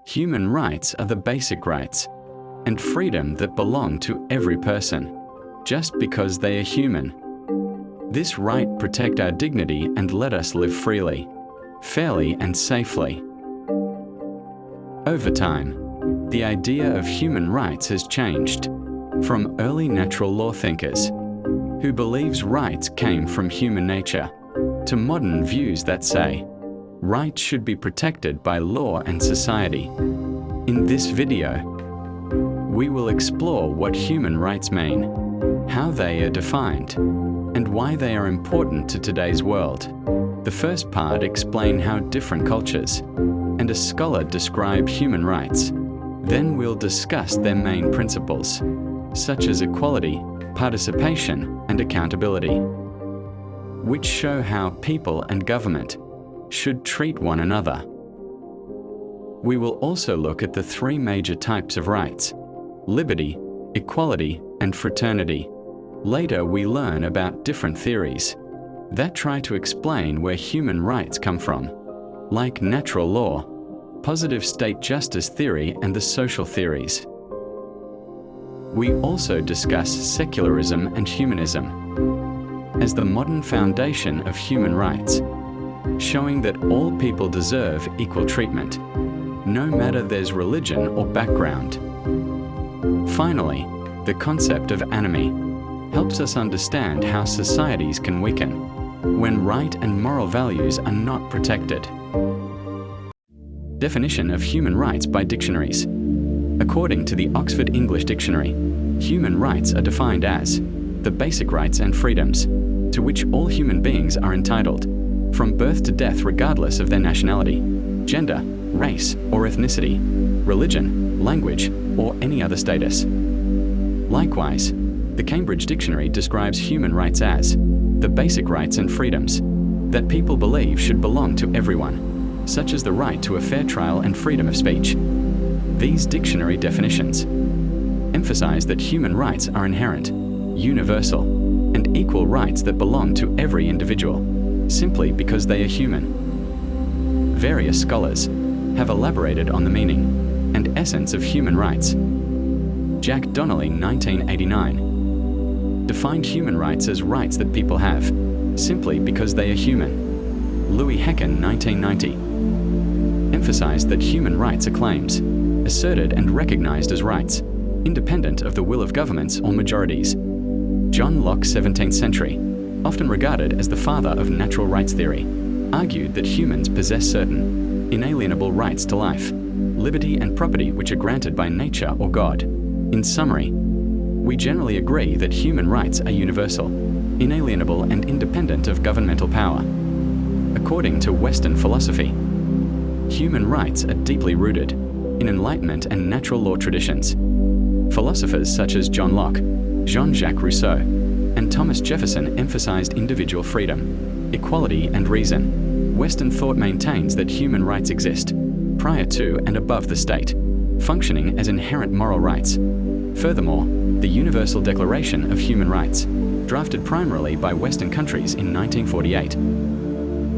Human rights are the basic rights and freedom that belong to every person, just because they are human. This right protect our dignity and let us live freely, fairly and safely. Over time, the idea of human rights has changed from early natural law thinkers who believes rights came from human nature to modern views that say rights should be protected by law and society. In this video, we will explore what human rights mean, how they are defined, and why they are important to today's world. The first part explains how different cultures and a scholar describe human rights. Then we'll discuss their main principles, such as equality, participation, and accountability, which show how people and government should treat one another. We will also look at the three major types of rights: liberty, equality, and fraternity. Later, we learn about different theories that try to explain where human rights come from, like natural law, positive state justice theory, and the social theories. We also discuss secularism and humanism as the modern foundation of human rights, showing that all people deserve equal treatment, no matter their religion or background. Finally, the concept of enemy helps us understand how societies can weaken when right and moral values are not protected. Definition of human rights by dictionaries. According to the Oxford English Dictionary, human rights are defined as the basic rights and freedoms to which all human beings are entitled, from birth to death regardless of their nationality, gender, race or ethnicity, religion, language, or any other status. Likewise, the Cambridge Dictionary describes human rights as the basic rights and freedoms that people believe should belong to everyone, such as the right to a fair trial and freedom of speech. These dictionary definitions emphasize that human rights are inherent, universal, and equal rights that belong to every individual, simply because they are human. Various scholars have elaborated on the meaning and essence of human rights. Jack Donnelly, 1989, defined human rights as rights that people have, simply because they are human. Louis Hecken, 1990, emphasized that human rights are claims, asserted and recognized as rights, independent of the will of governments or majorities. John Locke, 17th century, often regarded as the father of natural rights theory, argued that humans possess certain inalienable rights to life, liberty and property which are granted by nature or God. In summary, we generally agree that human rights are universal, inalienable and independent of governmental power. According to Western philosophy, human rights are deeply rooted in Enlightenment and natural law traditions. Philosophers such as John Locke, Jean-Jacques Rousseau, and Thomas Jefferson emphasized individual freedom, equality, and reason. Western thought maintains that human rights exist prior to and above the state, functioning as inherent moral rights. Furthermore, the Universal Declaration of Human Rights, drafted primarily by Western countries in 1948,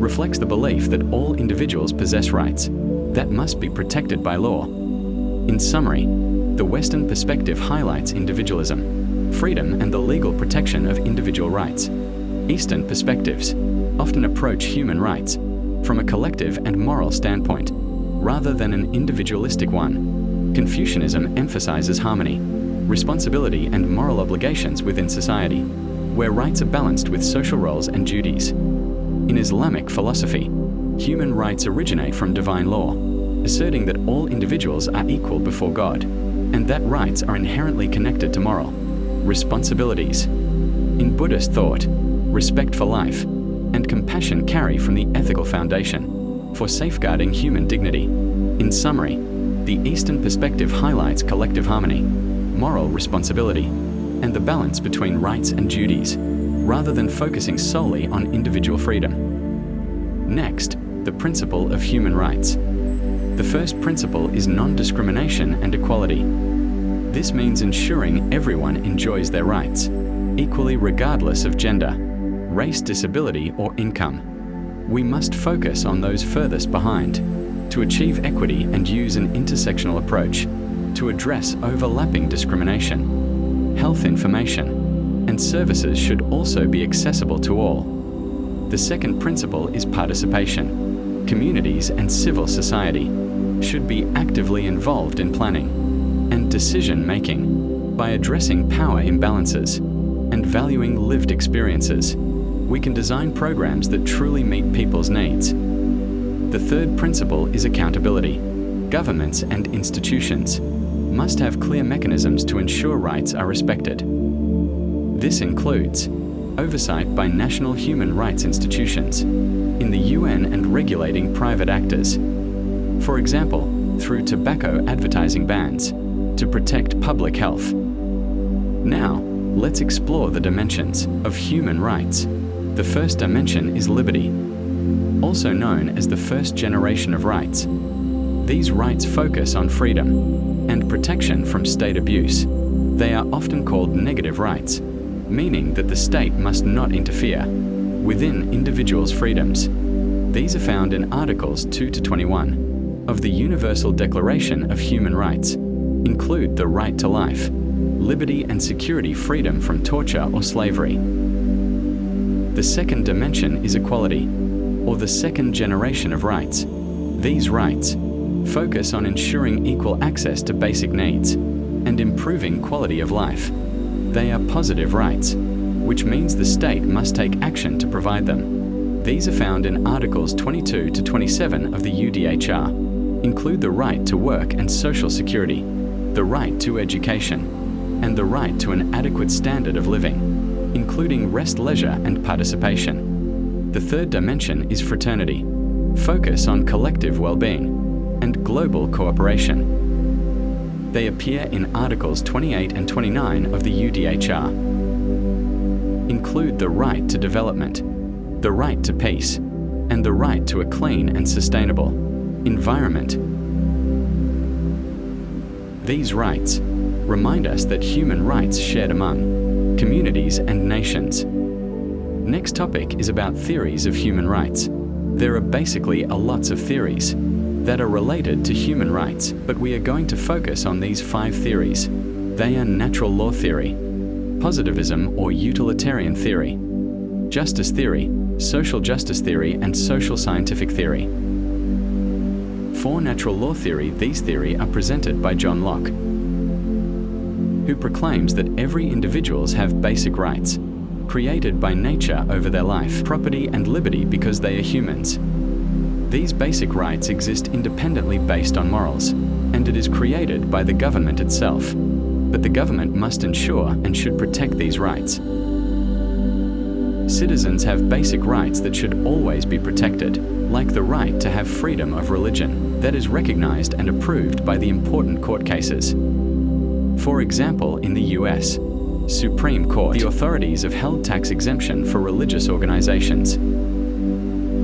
reflects the belief that all individuals possess rights that must be protected by law. In summary, the Western perspective highlights individualism, freedom, and the legal protection of individual rights. Eastern perspectives often approach human rights from a collective and moral standpoint, rather than an individualistic one. Confucianism emphasizes harmony, responsibility, and moral obligations within society, where rights are balanced with social roles and duties. In Islamic philosophy, human rights originate from divine law, asserting that all individuals are equal before God, and that rights are inherently connected to moral responsibilities. In Buddhist thought, respect for life and compassion carry from the ethical foundation for safeguarding human dignity. In summary, the Eastern perspective highlights collective harmony, moral responsibility, and the balance between rights and duties, rather than focusing solely on individual freedom. Next, the principle of human rights. The first principle is non-discrimination and equality. This means ensuring everyone enjoys their rights, equally regardless of gender, race, disability, or income. We must focus on those furthest behind to achieve equity and use an intersectional approach to address overlapping discrimination. Health information and services should also be accessible to all. The second principle is participation. Communities and civil society should be actively involved in planning and decision-making. By addressing power imbalances and valuing lived experiences, we can design programs that truly meet people's needs. The third principle is accountability. Governments and institutions must have clear mechanisms to ensure rights are respected. This includes oversight by national human rights institutions in the UN and regulating private actors, for example, through tobacco advertising bans, to protect public health. Now, let's explore the dimensions of human rights. The first dimension is liberty, also known as the first generation of rights. These rights focus on freedom and protection from state abuse. They are often called negative rights, meaning that the state must not interfere within individuals' freedoms. These are found in Articles 2 to 21 of the Universal Declaration of Human Rights, include the right to life, liberty and security, freedom from torture or slavery. The second dimension is equality, or the second generation of rights. These rights focus on ensuring equal access to basic needs and improving quality of life. They are positive rights, which means the state must take action to provide them. These are found in Articles 22 to 27 of the UDHR, include the right to work and social security, the right to education, and the right to an adequate standard of living, including rest, leisure, and participation. The third dimension is fraternity, focus on collective well-being and global cooperation. They appear in Articles 28 and 29 of the UDHR. Include the right to development, the right to peace, and the right to a clean and sustainable environment. These rights remind us that human rights shared among communities and nations. Next topic is about theories of human rights. There are basically lots of theories that are related to human rights, but we are going to focus on these 5 theories. They are natural law theory, positivism or utilitarian theory, justice theory, social justice theory, and social scientific theory. For natural law theory, these theories are presented by John Locke, who proclaims that every individuals have basic rights created by nature over their life, property, and liberty because they are humans. These basic rights exist independently based on morals, and it is created by the government itself. But the government must ensure and should protect these rights. Citizens have basic rights that should always be protected, like the right to have freedom of religion, that is recognized and approved by the important court cases. For example, in the US Supreme Court, the authorities have held tax exemption for religious organizations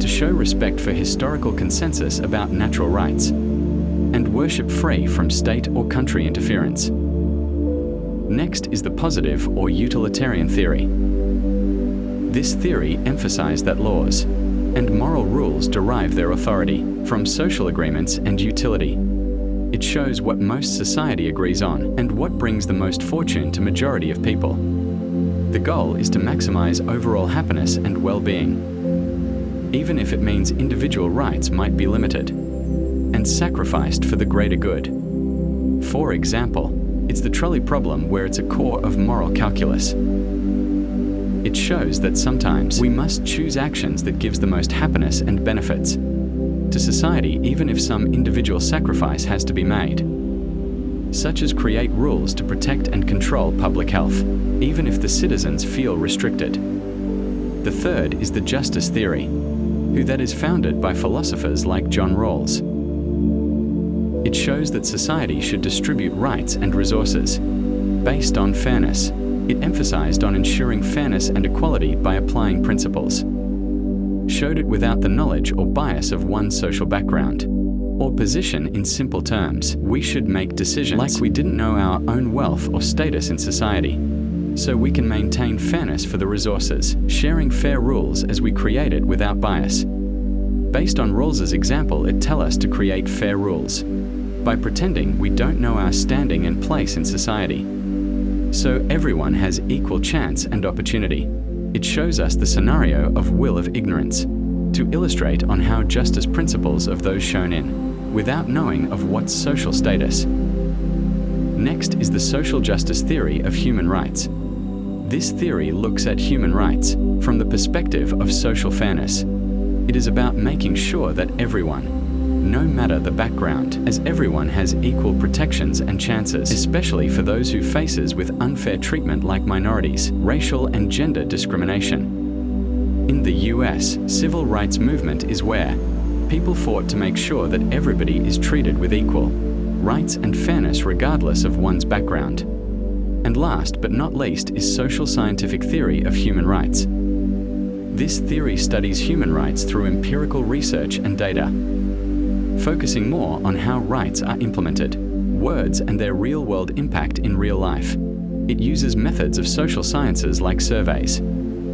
to show respect for historical consensus about natural rights and worship free from state or country interference. Next is the positive or utilitarian theory. This theory emphasizes that laws and moral rules derive their authority from social agreements and utility. It shows what most society agrees on and what brings the most fortune to majority of people. The goal is to maximize overall happiness and well-being, even if it means individual rights might be limited and sacrificed for the greater good. For example, it's the trolley problem, where it's a core of moral calculus. It shows that sometimes we must choose actions that gives the most happiness and benefits to society, even if some individual sacrifice has to be made, such as create rules to protect and control public health, even if the citizens feel restricted. The third is the justice theory, that is founded by philosophers like John Rawls. It shows that society should distribute rights and resources based on fairness. It emphasized on ensuring fairness and equality by applying principles. Showed it without the knowledge or bias of one's social background or position. In simple terms, we should make decisions like we didn't know our own wealth or status in society, so we can maintain fairness for the resources, sharing fair rules as we create it without bias. Based on Rawls's example, it tells us to create fair rules by pretending we don't know our standing and place in society. So everyone has equal chance and opportunity. It shows us the scenario of will of ignorance, to illustrate on how justice principles of those shown in, without knowing of what's social status. Next is the social justice theory of human rights. This theory looks at human rights from the perspective of social fairness. It is about making sure that everyone, no matter the background, as everyone has equal protections and chances, especially for those who faces with unfair treatment like minorities, racial and gender discrimination. In the US, civil rights movement is where people fought to make sure that everybody is treated with equal rights and fairness regardless of one's background. And last but not least is social scientific theory of human rights. This theory studies human rights through empirical research and data, focusing more on how rights are implemented, words and their real-world impact in real life. It uses methods of social sciences like surveys,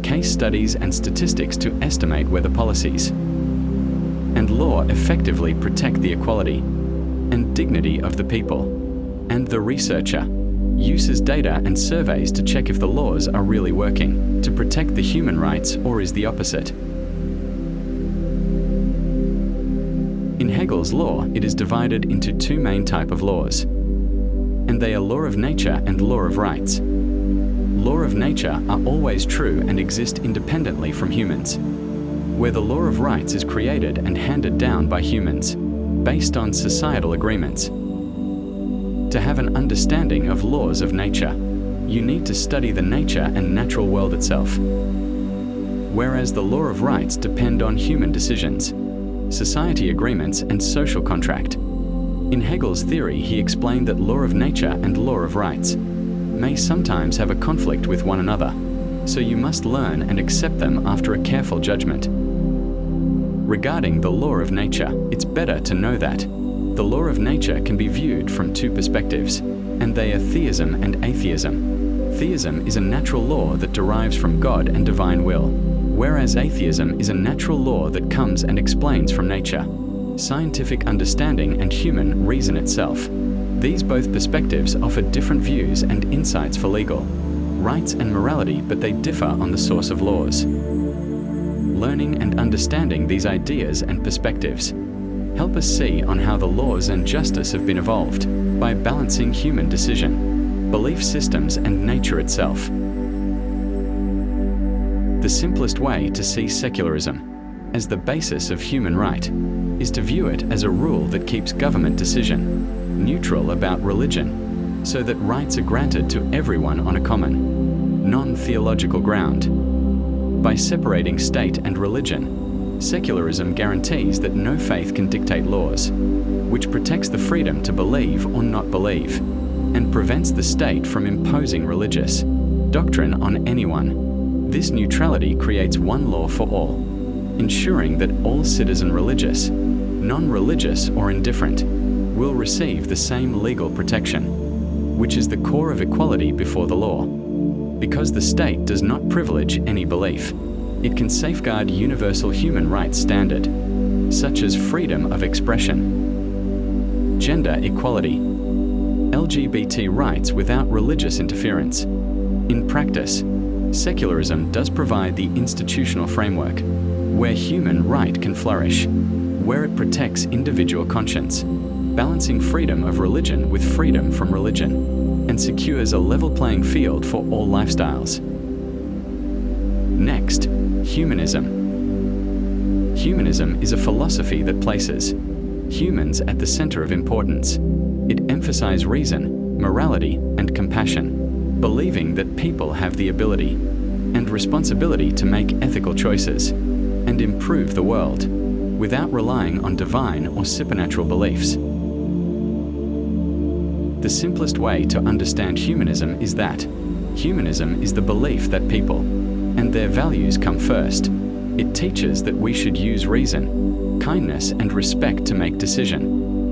case studies and statistics to estimate whether policies and law effectively protect the equality and dignity of the people. And the researcher uses data and surveys to check if the laws are really working to protect the human rights or is the opposite. In Hegel's law, it is divided into two main types of laws, and they are law of nature and law of rights. Law of nature are always true and exist independently from humans, where the law of rights is created and handed down by humans, based on societal agreements. To have an understanding of laws of nature, you need to study the nature and natural world itself, whereas the law of rights depend on human decisions, society agreements and social contract. In Hegel's theory, he explained that law of nature and law of rights may sometimes have a conflict with one another, so you must learn and accept them after a careful judgment. Regarding the law of nature, it's better to know that the law of nature can be viewed from two perspectives, and they are theism and atheism. Theism is a natural law that derives from God and divine will, whereas atheism is a natural law that comes and explains from nature, scientific understanding and human reason itself. These both perspectives offer different views and insights for legal rights and morality, but they differ on the source of laws. Learning and understanding these ideas and perspectives help us see on how the laws and justice have been evolved by balancing human decision, belief systems and nature itself. The simplest way to see secularism as the basis of human right is to view it as a rule that keeps government decision neutral about religion, so that rights are granted to everyone on a common, non-theological ground. By separating state and religion, secularism guarantees that no faith can dictate laws, which protects the freedom to believe or not believe, and prevents the state from imposing religious doctrine on anyone. This neutrality creates one law for all, ensuring that all citizens, religious, non-religious or indifferent, will receive the same legal protection, which is the core of equality before the law. Because the state does not privilege any belief, it can safeguard universal human rights standard, such as freedom of expression, gender equality, LGBT rights without religious interference. In practice, secularism does provide the institutional framework where human right can flourish, where it protects individual conscience, balancing freedom of religion with freedom from religion, and secures a level playing field for all lifestyles. Next, humanism. Humanism is a philosophy that places humans at the center of importance. It emphasizes reason, morality, and compassion, believing that people have the ability and responsibility to make ethical choices and improve the world without relying on divine or supernatural beliefs. The simplest way to understand humanism is that humanism is the belief that people and their values come first. It teaches that we should use reason, kindness, and respect to make decisions,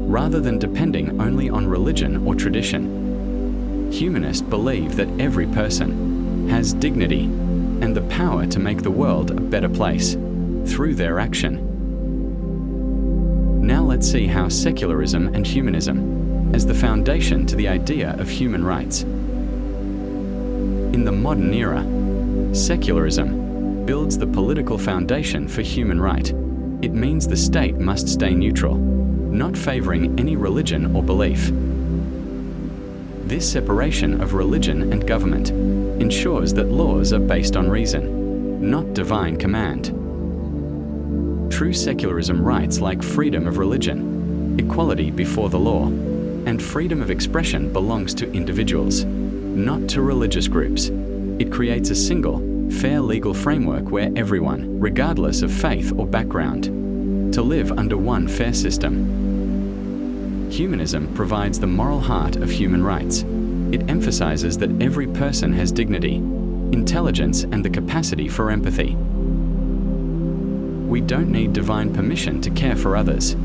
rather than depending only on religion or tradition. Humanists believe that every person has dignity and the power to make the world a better place through their action. Now let's see how secularism and humanism as the foundation to the idea of human rights. In the modern era, secularism builds the political foundation for human right. It means the state must stay neutral, not favoring any religion or belief. This separation of religion and government ensures that laws are based on reason, not divine command. True secularism rights like freedom of religion, equality before the law, and freedom of expression belongs to individuals, not to religious groups. It creates a single, fair legal framework where everyone, regardless of faith or background, to live under one fair system. Humanism provides the moral heart of human rights. It emphasizes that every person has dignity, intelligence, and the capacity for empathy. We don't need divine permission to care for others.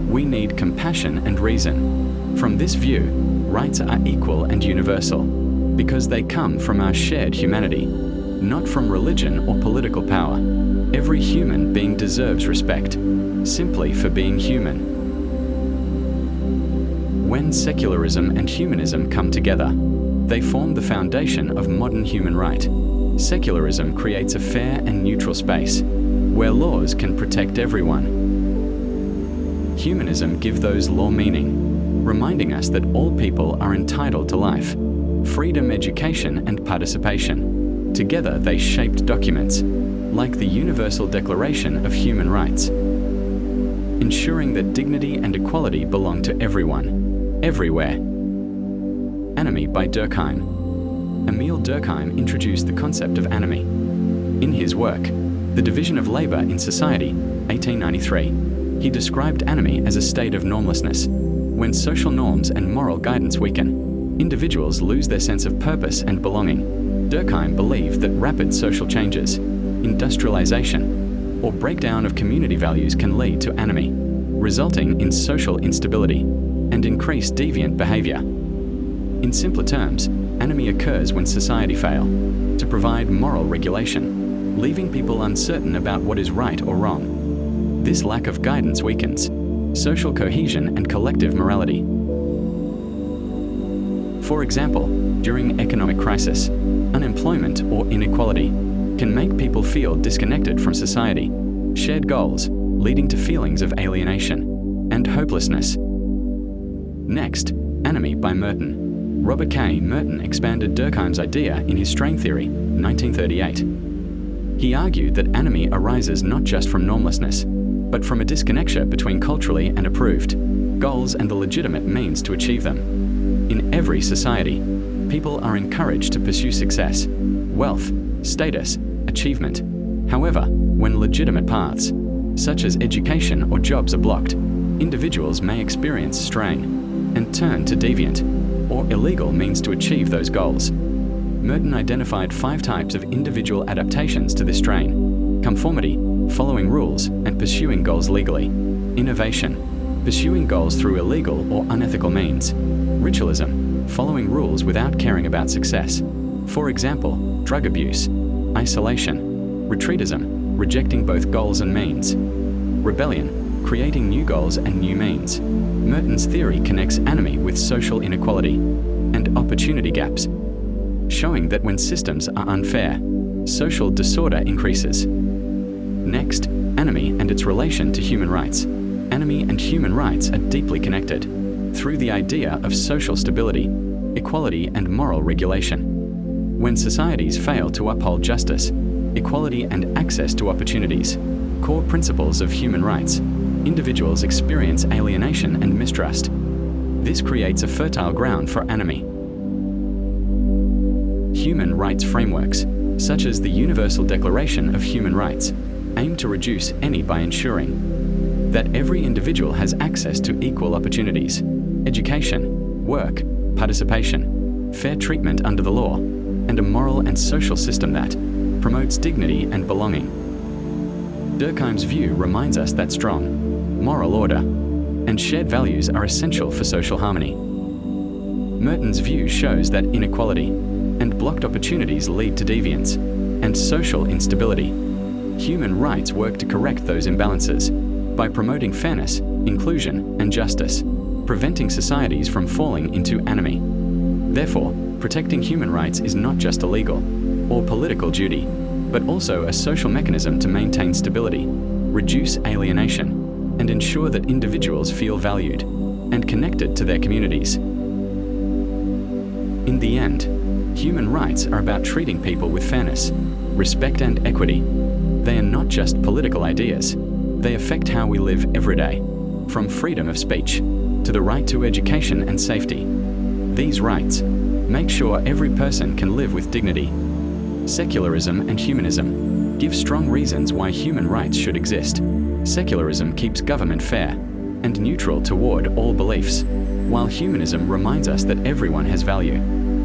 We need compassion and reason. From this view, rights are equal and universal, because they come from our shared humanity, not from religion or political power. Every human being deserves respect, simply for being human. When secularism and humanism come together, they form the foundation of modern human right. Secularism creates a fair and neutral space, where laws can protect everyone. Humanism gives those laws meaning, reminding us that all people are entitled to life, freedom, education, and participation. Together they shaped documents, like the Universal Declaration of Human Rights, ensuring that dignity and equality belong to everyone, everywhere. Anarchy by Durkheim. Emile Durkheim introduced the concept of anarchy. In his work, The Division of Labor in Society, 1893, he described anarchy as a state of normlessness. When social norms and moral guidance weaken, individuals lose their sense of purpose and belonging. Durkheim believed that rapid social changes, industrialization, or breakdown of community values can lead to anarchy, resulting in social instability and increased deviant behavior. In simpler terms, anarchy occurs when society fails to provide moral regulation, leaving people uncertain about what is right or wrong. This lack of guidance weakens social cohesion and collective morality. For example, during economic crisis, unemployment or inequality can make people feel disconnected from society, shared goals, leading to feelings of alienation and hopelessness. Next, anarchy by Merton. Robert K. Merton expanded Durkheim's idea in his strain theory, 1938. He argued that anarchy arises not just from normlessness, but from a disconnection between culturally and approved goals and the legitimate means to achieve them. In every society, people are encouraged to pursue success, wealth, status, achievement. However, when legitimate paths, such as education or jobs, are blocked, individuals may experience strain and turn to deviant or illegal means to achieve those goals. Merton identified 5 types of individual adaptations to this strain: conformity, following rules and pursuing goals legally; innovation, pursuing goals through illegal or unethical means; ritualism, following rules without caring about success. For example, drug abuse; isolation, retreatism, rejecting both goals and means; rebellion, creating new goals and new means. Merton's theory connects anarchy with social inequality and opportunity gaps, showing that when systems are unfair, social disorder increases. Next, anarchy and its relation to human rights. Anarchy and human rights are deeply connected through the idea of social stability, equality, and moral regulation. When societies fail to uphold justice, equality, and access to opportunities, core principles of human rights, individuals experience alienation and mistrust. This creates a fertile ground for anarchy. Human rights frameworks, such as the Universal Declaration of Human Rights, aim to reduce any by ensuring that every individual has access to equal opportunities, education, work, participation, fair treatment under the law, and a moral and social system that promotes dignity and belonging. Durkheim's view reminds us that strong moral order and shared values are essential for social harmony. Merton's view shows that inequality and blocked opportunities lead to deviance and social instability. Human rights work to correct those imbalances by promoting fairness, inclusion, and justice, preventing societies from falling into anarchy. Therefore, protecting human rights is not just a legal or political duty, but also a social mechanism to maintain stability, reduce alienation, and ensure that individuals feel valued and connected to their communities. In the end, human rights are about treating people with fairness, respect, and equity. They are not just political ideas. They affect how we live every day, from freedom of speech to the right to education and safety. These rights make sure every person can live with dignity. Secularism and humanism give strong reasons why human rights should exist. Secularism keeps government fair and neutral toward all beliefs, while humanism reminds us that everyone has value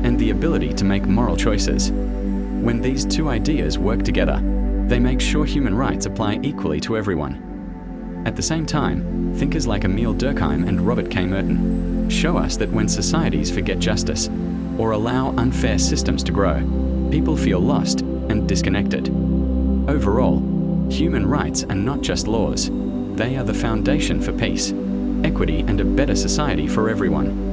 and the ability to make moral choices. When these two ideas work together, they make sure human rights apply equally to everyone. At the same time, thinkers like Emile Durkheim and Robert K. Merton show us that when societies forget justice or allow unfair systems to grow, people feel lost and disconnected. Overall, human rights are not just laws. They are the foundation for peace, equity, and a better society for everyone.